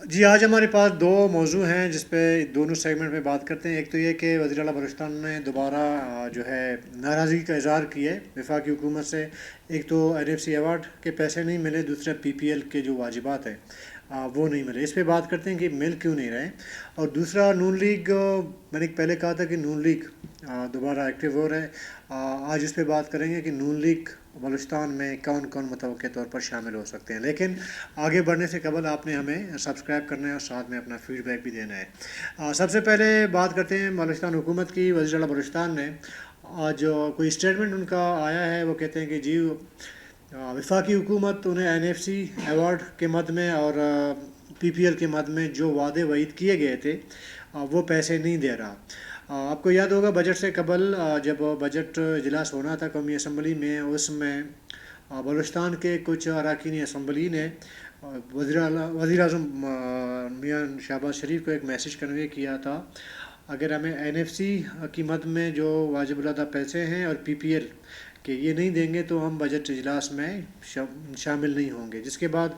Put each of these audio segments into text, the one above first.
جی آج ہمارے پاس دو موضوع ہیں جس پہ دونوں سیگمنٹ میں بات کرتے ہیں. ایک تو یہ کہ وزیر اعلیٰ بلوچستان نے دوبارہ جو ہے ناراضگی کا اظہار کی ہے وفاقی حکومت سے. ایک تو این ایف سی ایوارڈ کے پیسے نہیں ملے, دوسرا پی پی ایل کے جو واجبات ہیں وہ نہیں ملے. اس پہ بات کرتے ہیں کہ مل کیوں نہیں رہے. اور دوسرا نون لیگ, میں نے پہلے کہا تھا کہ نون لیگ دوبارہ ایکٹیو ہو رہا ہے. آج اس پہ بات کریں گے کہ نون لیگ بلوچستان میں کون کون متوقع طور پر شامل ہو سکتے ہیں. لیکن آگے بڑھنے سے قبل آپ نے ہمیں سبسکرائب کرنا ہے اور ساتھ میں اپنا فیڈ بیک بھی دینا ہے. سب سے پہلے بات کرتے ہیں بلوچستان حکومت کی. وزیر اعلیٰ بلوچستان نے آج کوئی اسٹیٹمنٹ ان کا آیا ہے. وہ کہتے ہیں کہ جی وفاقی حکومت انہیں این ایف سی ایوارڈ کے مد میں اور پی پی ایل کے مد میں جو وعدے وعید کیے گئے تھے وہ پیسے نہیں دے رہا. آپ کو یاد ہوگا بجٹ سے قبل جب بجٹ اجلاس ہونا تھا قومی اسمبلی میں, اس میں بلوچستان کے کچھ اراکین اسمبلی نے وزیر اعظم میاں شہباز شریف کو ایک میسیج کنوے کیا تھا. اگر ہمیں این ایف سی کی مد میں جو واجب الادہ پیسے ہیں اور پی پی ایل کہ یہ نہیں دیں گے تو ہم بجٹ اجلاس میں شامل نہیں ہوں گے. جس کے بعد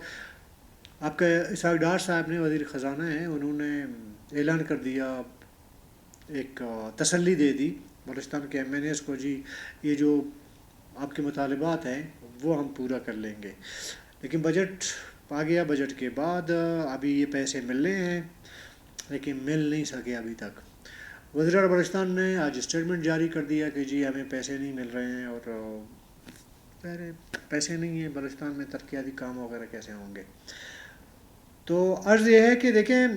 آپ کے اسحاق ڈار صاحب نے, وزیر خزانہ ہیں, انہوں نے اعلان کر دیا, ایک تسلی دے دی بلوچستان کے ایم این ایز کو, جی یہ جو آپ کے مطالبات ہیں وہ ہم پورا کر لیں گے. لیکن بجٹ آ گیا, بجٹ کے بعد ابھی یہ پیسے ملنے ہیں لیکن مل نہیں سکے ابھی تک. وزیر اعلیٰ بلوچستان نے آج اسٹیٹمنٹ جاری کر دیا کہ جی ہمیں پیسے نہیں مل رہے ہیں, اور پیسے نہیں ہیں بلوچستان میں ترقیاتی کام وغیرہ کیسے ہوں گے. تو عرض یہ ہے کہ دیکھیں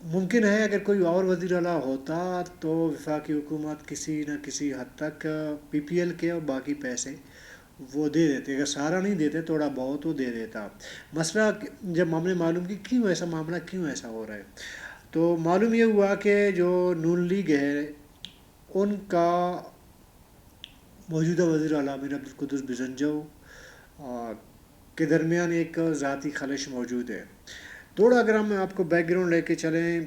ممکن ہے اگر کوئی اور وزیر اعلیٰ ہوتا تو وفاقی حکومت کسی نہ کسی حد تک پی پی ایل کے اور باقی پیسے وہ دے دیتے. اگر سارا نہیں دیتے تھوڑا بہت وہ دے دیتا. مسئلہ جب ہم نے معلوم کی کیوں ایسا معاملہ کیوں ایسا ہو رہا ہے, تو معلوم یہ ہوا کہ جو نون لیگ ہے ان کا موجودہ وزیر اعلیٰ میر عبدالقدس بزنجو کے درمیان ایک ذاتی خلش موجود ہے. تھوڑا اگر ہم آپ کو بیک گراؤنڈ لے کے چلیں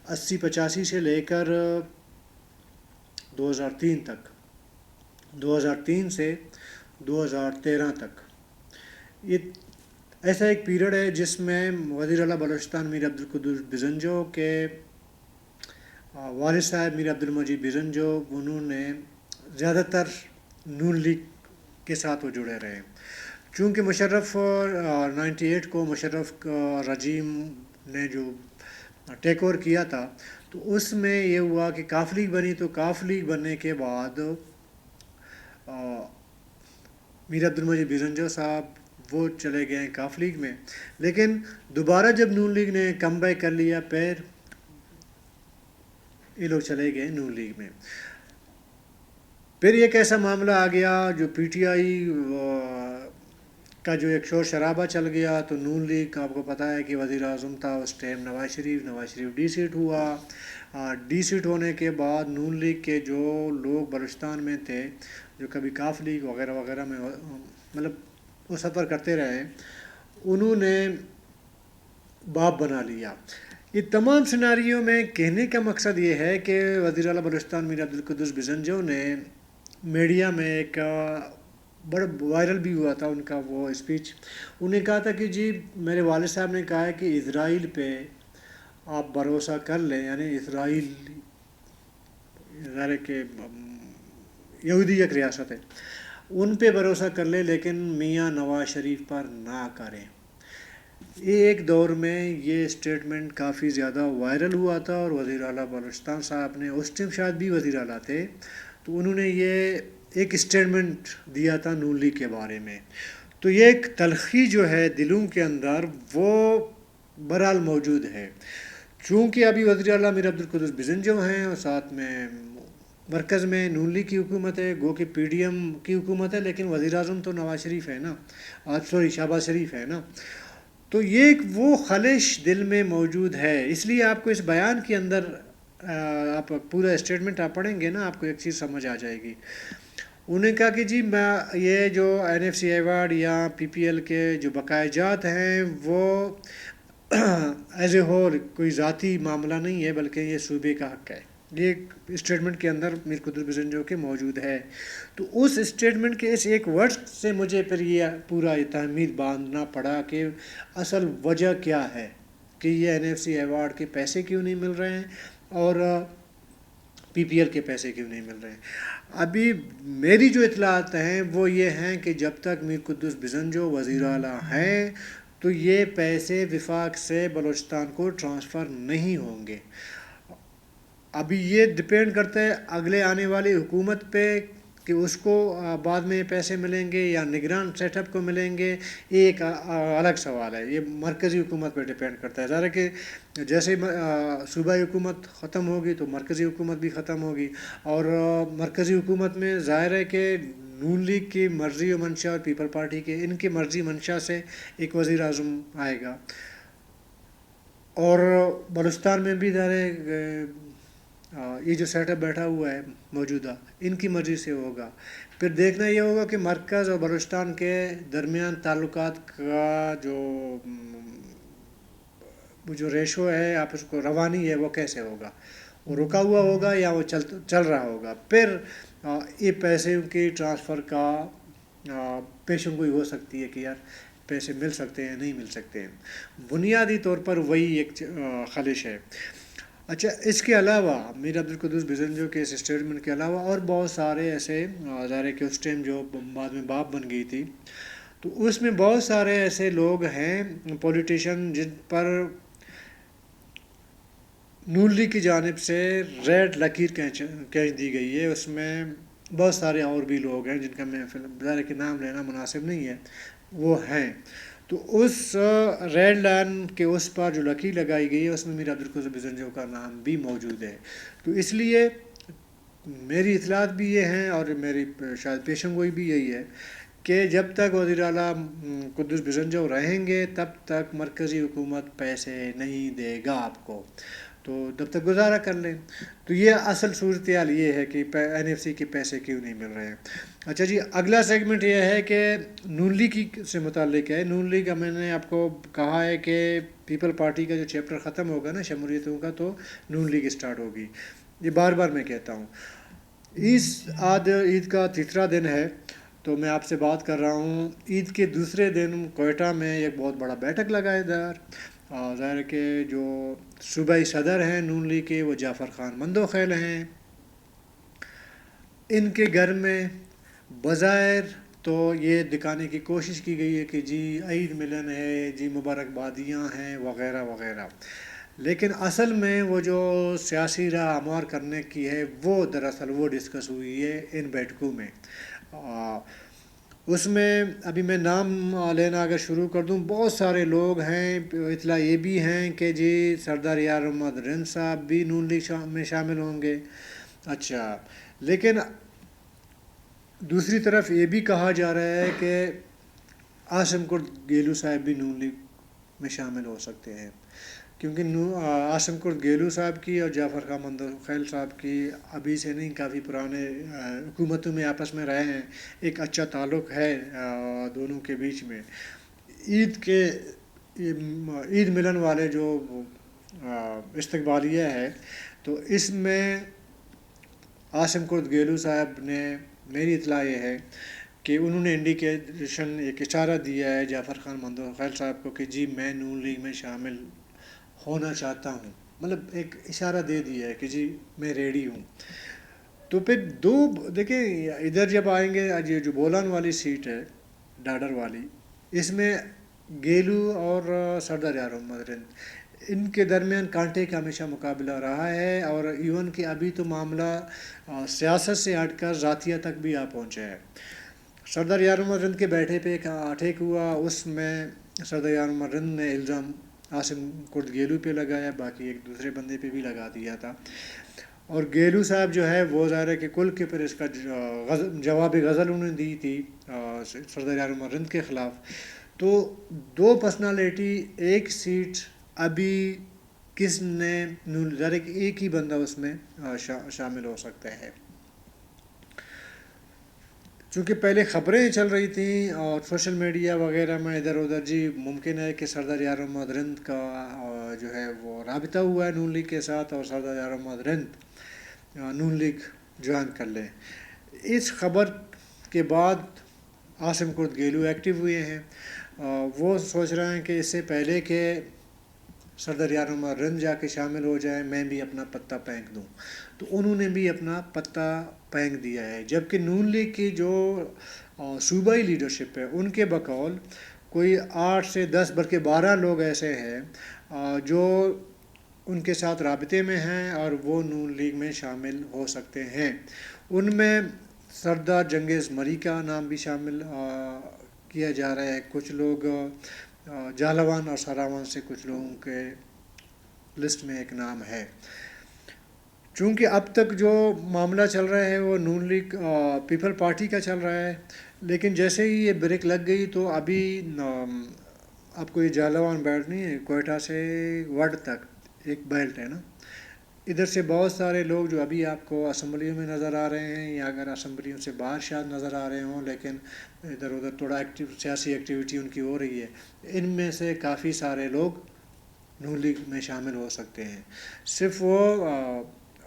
80-85 سے لے کر 2003 تک, 2003 سے 2013 تک, یہ ایسا ایک پیریڈ ہے جس میں وزیر اعلیٰ بلوچستان میر عبدالقدس بزنجو کے والد صاحب میر عبدالمجید بزنجو انہوں نے زیادہ تر نون لیگ کے ساتھ وہ جڑے رہے. چونکہ مشرف 98 کو مشرف رجیم نے جو ٹیک اوور کیا تھا تو اس میں یہ ہوا کہ کاف لیگ بنی, تو کاف لیگ بننے کے بعد میر عبدالمجید بزنجو صاحب وہ چلے گئے ہیں کاف لیگ میں. لیکن دوبارہ جب نون لیگ نے کم بیک کر لیا پھر یہ لوگ چلے گئے نون لیگ میں. پھر ایک ایسا معاملہ آ گیا جو پی ٹی آئی کا جو ایک شور شرابہ چل گیا, تو نون لیگ آپ کو پتہ ہے کہ وزیر اعظم تھا اس time Nawaz Sharif D set ہوا. ڈی سیٹ ہونے کے بعد نون لیگ کے جو لوگ بلوچستان میں تھے جو کبھی کاف لیگ وغیرہ وغیرہ میں مطلب وہ سفر کرتے رہے, انہوں نے باپ بنا لیا. یہ تمام سیناریوں میں کہنے کا مقصد یہ ہے کہ وزیر اعلیٰ بلوچستان میر عبدالقدس بزنجو نے میڈیا میں ایک بڑا وائرل بھی ہوا تھا ان کا وہ اسپیچ. انہوں نے کہا تھا کہ جی میرے والد صاحب نے کہا ہے کہ اسرائیل پہ آپ بھروسہ کر لیں, یعنی اسرائیل ظاہر کہ یہودی ایک ریاست ہے, ان پہ بھروسہ کر لیں لیکن میاں نواز شریف پر نہ کریں. یہ ایک دور میں یہ اسٹیٹمنٹ کافی زیادہ وائرل ہوا تھا, اور وزیر اعلیٰ بلوچستان صاحب نے اس ٹائم شاید بھی وزیر اعلیٰ تھے, تو انہوں نے یہ ایک اسٹیٹمنٹ دیا تھا نون لیگ کے بارے میں. تو یہ ایک تلخی جو ہے دلوں کے اندر وہ بہرحال موجود ہے. چونکہ ابھی وزیر اعلیٰ میر عبدالقدس بزنجو ہیں اور ساتھ میں مرکز میں نون لیگ کی حکومت ہے, گو کہ پی ڈی ایم کی حکومت ہے, لیکن وزیر اعظم تو نواز شریف ہے نا, شہباز شریف ہے نا. تو یہ ایک وہ خلش دل میں موجود ہے. اس لیے آپ کو اس بیان کے اندر آپ پورا اسٹیٹمنٹ آپ پڑھیں گے نا, آپ کو ایک چیز سمجھ آ جائے گی. انہوں نے کہا کہ جی میں یہ جو این ایف سی ایوارڈ یا پی پی ایل کے جو بقایا جات ہیں وہ ایز اے ہول کوئی ذاتی معاملہ نہیں ہے بلکہ یہ صوبے کا حق ہے. یہ اسٹیٹمنٹ کے اندر میر قدس بزنجو کے موجود ہے. تو اس اسٹیٹمنٹ کے اس ایک ورڈ سے مجھے پھر یہ پورا تعمیر باندھنا پڑا کہ اصل وجہ کیا ہے کہ یہ NFC ایوارڈ کے پیسے کیوں نہیں مل رہے ہیں اور PPL کے پیسے کیوں نہیں مل رہے ہیں. ابھی میری جو اطلاعات ہیں وہ یہ ہیں کہ جب تک میر قدس بزنجو وزیر اعلیٰ ہیں تو یہ پیسے وفاق سے بلوچستان کو ٹرانسفر نہیں ہوں گے. ابھی یہ ڈپینڈ کرتا ہے اگلے آنے والی حکومت پہ کہ اس کو بعد میں پیسے ملیں گے یا نگران سیٹ اپ کو ملیں گے، یہ ایک الگ سوال ہے. یہ مرکزی حکومت پہ ڈپینڈ کرتا ہے. ظاہر ہے کہ جیسے صوبائی حکومت ختم ہوگی تو مرکزی حکومت بھی ختم ہوگی، اور مرکزی حکومت میں ظاہر ہے کہ نون لیگ کی مرضی و منشا اور پیپل پارٹی کے ان کی مرضی منشا سے ایک وزیر اعظم آئے گا، اور بلوچستان میں بھی ظاہر ہے یہ جو سیٹ اپ بیٹھا ہوا ہے موجودہ ان کی مرضی سے ہوگا. پھر دیکھنا یہ ہوگا کہ مرکز اور بلوچستان کے درمیان تعلقات کا جو ریشو ہے آپس کو روانی ہے وہ کیسے ہوگا، وہ رکا ہوا ہوگا یا وہ چل رہا ہوگا. پھر یہ پیسے کی ٹرانسفر کا پیشن گوئی ہو سکتی ہے کہ یار پیسے مل سکتے ہیں نہیں مل سکتے ہیں. بنیادی طور پر وہی ایک خلش ہے. اچھا، اس کے علاوہ میر عبدالقدوس بزنجو کے اس اسٹیٹمنٹ کے علاوہ اور بہت سارے ایسے ادارے کہ اس ٹائم جو بعد میں باپ بن گئی تھی، تو اس میں بہت سارے ایسے لوگ ہیں پولیٹیشین جن پر نون لیگ کی جانب سے ریڈ لکیر کھینچ دی گئی ہے. اس میں بہت سارے اور بھی لوگ ہیں جن کا میں ظاہر کے نام لینا مناسب نہیں ہے، وہ ہیں. تو اس ریڈ لائن کے اس پر جو لکیر لگائی گئی ہے اس میں میر عبدالقدوس بزنجو کا نام بھی موجود ہے. تو اس لیے میری اطلاعات بھی یہ ہیں اور میری شاید پیشن گوئی بھی یہی ہے کہ جب تک وزیر اعلیٰ قدس بزنجو رہیں گے تب تک مرکزی حکومت پیسے نہیں دے گا آپ کو، تو جب تک گزارا کر لیں. تو یہ اصل صورتحال یہ ہے کہ NFC کے پیسے کیوں نہیں مل رہے ہیں. اچھا جی، اگلا سیگمنٹ یہ ہے کہ نون لیگ سے متعلق ہے. نون لیگ میں نے آپ کو کہا ہے کہ پیپل پارٹی کا جو چیپٹر ختم ہوگا نا شمولیتوں کا تو نون لیگ اسٹارٹ ہوگی. یہ بار بار میں کہتا ہوں. عید کا تیسرا دن ہے تو میں آپ سے بات کر رہا ہوں. عید کے دوسرے دن کوئٹہ میں ایک بہت بڑا بیٹھک لگائے ظاہر کہ جو صوبائی صدر ہیں نون لیگ کے وہ جعفر خان مندوخیل ہیں. ان کے گھر میں بظاہر تو یہ دکھانے کی کوشش کی گئی ہے کہ جی عید ملن ہے، جی مبارکبادیاں ہیں وغیرہ وغیرہ، لیکن اصل میں وہ جو سیاسی راہ ہموار کرنے کی ہے وہ دراصل وہ ڈسکس ہوئی ہے ان بیٹھکوں میں. اس میں ابھی میں نام لینا اگر شروع کر دوں بہت سارے لوگ ہیں. اطلاع یہ بھی ہیں کہ جی سردار یار محمد رند صاحب بھی نون لیگ میں شامل ہوں گے. اچھا، لیکن دوسری طرف یہ بھی کہا جا رہا ہے کہ عاصم کرد گیلو صاحب بھی نون لیگ میں شامل ہو سکتے ہیں، کیونکہ عاصم کرد گیلو صاحب کی اور جعفر خان مندوخیل صاحب کی ابھی سے نہیں کافی پرانے حکومتوں میں آپس میں رہے ہیں. ایک اچھا تعلق ہے دونوں کے بیچ میں. عید ملن والے جو استقبالیہ ہے تو اس میں عاصم کرد گیلو صاحب نے، میری اطلاع یہ ہے کہ انہوں نے انڈیکیشن ایک اشارہ دیا ہے جعفر خان مندوخیل صاحب کو کہ جی میں نون لیگ میں شامل ہونا چاہتا ہوں، مطلب ایک اشارہ دے دیا ہے کہ جی میں ریڈی ہوں. تو پھر دیکھیں ادھر جب آئیں گے یہ جو بولان والی سیٹ ہے ڈاڈر والی، اس میں گیلو اور سردار یار محمد رند ان کے درمیان کانٹے کا ہمیشہ مقابلہ رہا ہے، اور ایون کہ ابھی تو معاملہ سیاست سے ہٹ کر ذاتیہ تک بھی آ پہنچا ہے. سردار یار محمد رند کے بیٹھے پہ ایک اٹیک ہوا، اس میں سردار یار محمد رند نے الزام عاصم کرد گیلو پہ لگایا، باقی ایک دوسرے بندے پہ بھی لگا دیا تھا. اور گیلو صاحب جو ہے وہ ظاہر ہے کہ کل کے پر اس کا جواب غزل انہوں نے دی تھی سردار یار محمد رند کے خلاف. تو دو پرسنالٹی ایک سیٹ ابھی کس نے ظاہر ہے کہ ایک ہی بندہ اس میں شامل ہو سکتا ہے. چونکہ پہلے خبریں چل رہی تھیں اور سوشل میڈیا وغیرہ میں ادھر ادھر جی ممکن ہے کہ سردار یار محمد رند کا جو ہے وہ رابطہ ہوا ہے نون لیگ کے ساتھ، اور سردار یار محمد رند نون لیگ جوائن کر لیں۔ اس خبر کے بعد عاصم کرد گیلو ایکٹیو ہوئے ہیں، وہ سوچ رہے ہیں کہ اس سے پہلے کہ صدر یارنما رند جا کے شامل ہو جائیں میں بھی اپنا پتہ پھینک دوں، تو انہوں نے بھی اپنا پتہ پھینک دیا ہے۔ جبکہ نون لیگ کی جو صوبائی لیڈرشپ ہے ان کے بقول کوئی 8 سے 10 بلکہ 12 لوگ ایسے ہیں جو ان کے ساتھ رابطے میں ہیں اور وہ نون لیگ میں شامل ہو سکتے ہیں۔ ان میں سردار جنگیز مری کا نام بھی شامل کیا جا رہا ہے، کچھ لوگ جالوان اور سراوان سے کچھ لوگوں کے لسٹ میں ایک نام ہے۔ چونکہ اب تک جو معاملہ چل رہا ہے وہ نون لیگ پیپل پارٹی کا چل رہا ہے، لیکن جیسے ہی یہ بریک لگ گئی تو ابھی آپ کو یہ جالوان بیلٹ نہیں ہے، کوئٹہ سے وڈ تک ایک بیلٹ ہے نا، ادھر سے بہت سارے لوگ جو ابھی آپ کو اسمبلیوں میں نظر آ رہے ہیں یا اگر اسمبلیوں سے باہر شاید نظر آ رہے ہوں، لیکن ادھر ادھر تھوڑا سیاسی ایکٹیویٹی ان کی ہو رہی ہے، ان میں سے کافی سارے لوگ نون لیگ میں شامل ہو سکتے ہیں۔ صرف وہ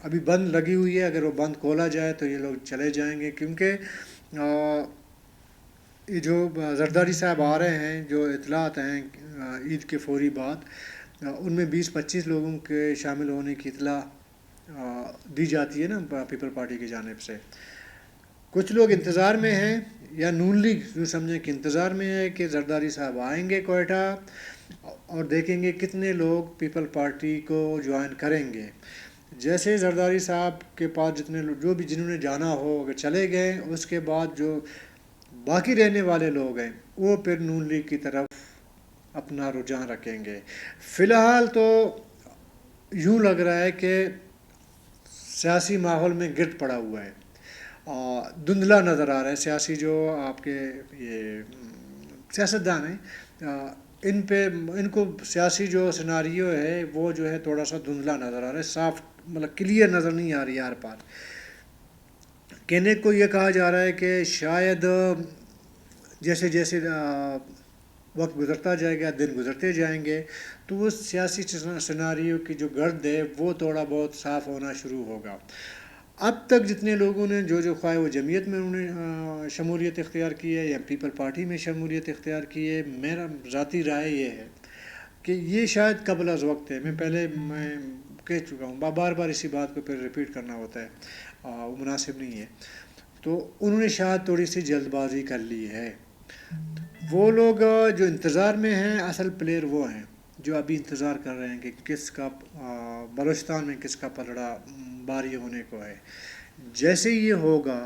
ابھی بند لگی ہوئی ہے، اگر وہ بند کھولا جائے تو یہ لوگ چلے جائیں گے، کیونکہ یہ جو زرداری صاحب آ رہے ہیں، جو اطلاعات ہیں عید کے فوری بعد، ان میں 20-25 لوگوں کے شامل ہونے کی اطلاع دی جاتی ہے نا پیپل پارٹی کی جانب سے۔ کچھ لوگ انتظار میں ہیں، یا نون لیگ جو سمجھیں کہ انتظار میں ہے کہ زرداری صاحب آئیں گے کوئٹہ اور دیکھیں گے کتنے لوگ پیپل پارٹی کو جوائن کریں گے۔ جیسے زرداری صاحب کے پاس جتنے لوگ جو بھی جنہوں نے جانا ہو اگر چلے گئے، اس کے بعد جو باقی رہنے والے لوگ ہیں وہ پھر نون لیگ کی طرف اپنا رجحان رکھیں گے۔ فی الحال تو یوں لگ رہا ہے کہ سیاسی ماحول میں گرد پڑا ہوا ہے، دھندلا نظر آ رہا ہے۔ سیاسی جو آپ کے یہ سیاستدان ہیں ان کو سیاسی جو سیناریو ہے وہ جو ہے تھوڑا سا دھندلا نظر آ رہا ہے، صاف مطلب کلیئر نظر نہیں آ رہی ہر پار۔ کہنے کو یہ کہا جا رہا ہے کہ شاید جیسے جیسے وقت گزرتا جائے گا، دن گزرتے جائیں گے، تو اس سیاسی سیناریو کی جو گرد ہے وہ تھوڑا بہت صاف ہونا شروع ہوگا۔ اب تک جتنے لوگوں نے جو خواہ وہ جمعیت میں انہوں نے شمولیت اختیار کی ہے یا پیپل پارٹی میں شمولیت اختیار کی ہے، میرا ذاتی رائے یہ ہے کہ یہ شاید قبل از وقت ہے۔ میں کہہ چکا ہوں، بار بار اسی بات کو پھر ریپیٹ کرنا ہوتا ہے، وہ مناسب نہیں ہے۔ تو انہوں نے شاید تھوڑی سی جلد بازی کر لی ہے۔ وہ لوگ جو انتظار میں ہیں، اصل پلیئر وہ ہیں جو ابھی انتظار کر رہے ہیں کہ کس کا بلوچستان میں کس کا پلڑا باری ہونے کو ہے۔ جیسے یہ ہوگا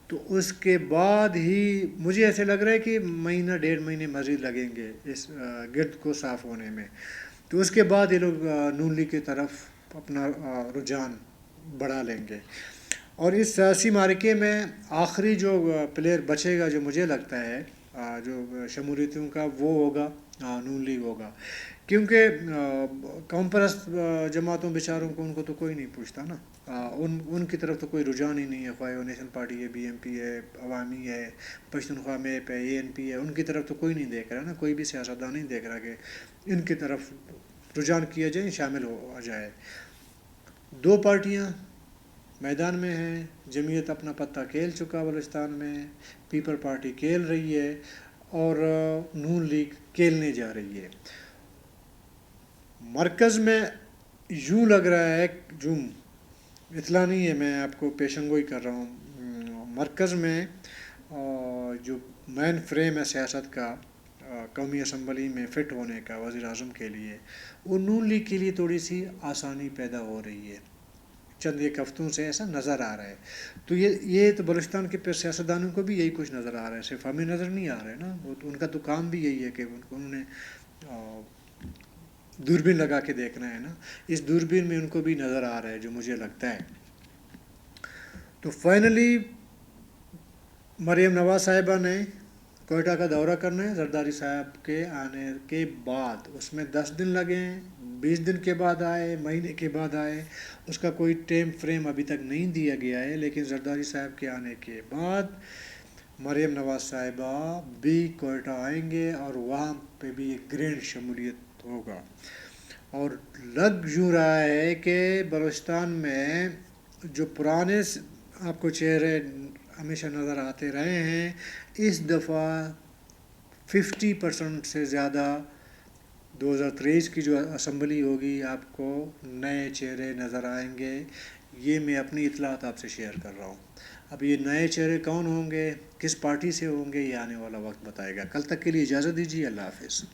تو اس کے بعد ہی مجھے ایسے لگ رہا ہے کہ مہینہ 1.5 مہینے مزید لگیں گے اس گرد کو صاف ہونے میں، تو اس کے بعد یہ لوگ نون لیگ کی طرف اپنا رجحان بڑھا لیں گے۔ اور اس سیاسی معرکے میں آخری جو پلیئر بچے گا جو مجھے لگتا ہے جو شمولیتوں کا، وہ ہوگا نون لیگ ہوگا، کیونکہ قوم پرست جماعتوں بیچاروں کو ان کو تو کوئی نہیں پوچھتا نا، ان کی طرف تو کوئی رجحان ہی نہیں ہے، خواہ وہ نیشنل پارٹی ہے، بی ایم پی ہے، عوامی ہے، پشتونخوا میپ ہے، اے این پی ہے، ان کی طرف تو کوئی نہیں دیکھ رہا نا، کوئی بھی سیاستدان نہیں دیکھ رہا کہ ان کی طرف رجحان کیا جائے، شامل ہو جائے۔ 2 پارٹیاں میدان میں ہیں، جمعیت اپنا پتہ کھیل چکا بلوچستان میں، پیپل پارٹی کھیل رہی ہے اور نون لیگ کھیلنے جا رہی ہے۔ مرکز میں یوں لگ رہا ہے، جو اطلاع نہیں ہے، میں آپ کو پیشن گوئی کر رہا ہوں، مرکز میں جو مین فریم ہے سیاست کا قومی اسمبلی میں فٹ ہونے کا وزیر اعظم کے لیے، وہ نون لیگ کے لیے تھوڑی سی آسانی پیدا ہو رہی ہے، چند ایک ہفتوں سے ایسا نظر آ رہا ہے۔ تو یہ تو بلوچستان کے سیاستدانوں کو بھی یہی کچھ نظر آ رہا ہے، صرف ہمیں نظر نہیں آ رہا ہے نا، ان کا تو کام بھی یہی ہے کہ انہوں نے دوربین لگا کے دیکھنا ہے نا، اس دوربین میں ان کو بھی نظر آ رہا ہے جو مجھے لگتا ہے۔ تو فائنلی مریم نواز صاحبہ نے کوئٹہ کا دورہ کرنا ہے زرداری صاحب کے آنے کے بعد، اس میں 10 دن لگے ہیں، 20 دن کے بعد آئے، مہینے کے بعد آئے، اس کا کوئی ٹائم فریم ابھی تک نہیں دیا گیا ہے، لیکن زرداری صاحب کے آنے کے بعد مریم نواز صاحبہ بھی کوئٹہ آئیں گے اور وہاں پہ بھی ایک گرینڈ شمولیت ہوگا۔ اور لگ یوں رہا ہے کہ بلوچستان میں جو پرانے آپ کو چہرے ہمیشہ نظر آتے رہے ہیں، اس دفعہ 50% سے زیادہ 2023 کی جو اسمبلی ہوگی آپ کو نئے چہرے نظر آئیں گے. یہ میں اپنی اطلاعات آپ سے شیئر کر رہا ہوں. اب یہ نئے چہرے کون ہوں گے، کس پارٹی سے ہوں گے، یہ آنے والا وقت بتائے گا. کل تک کے لیے اجازت دیجیے. اللہ حافظ.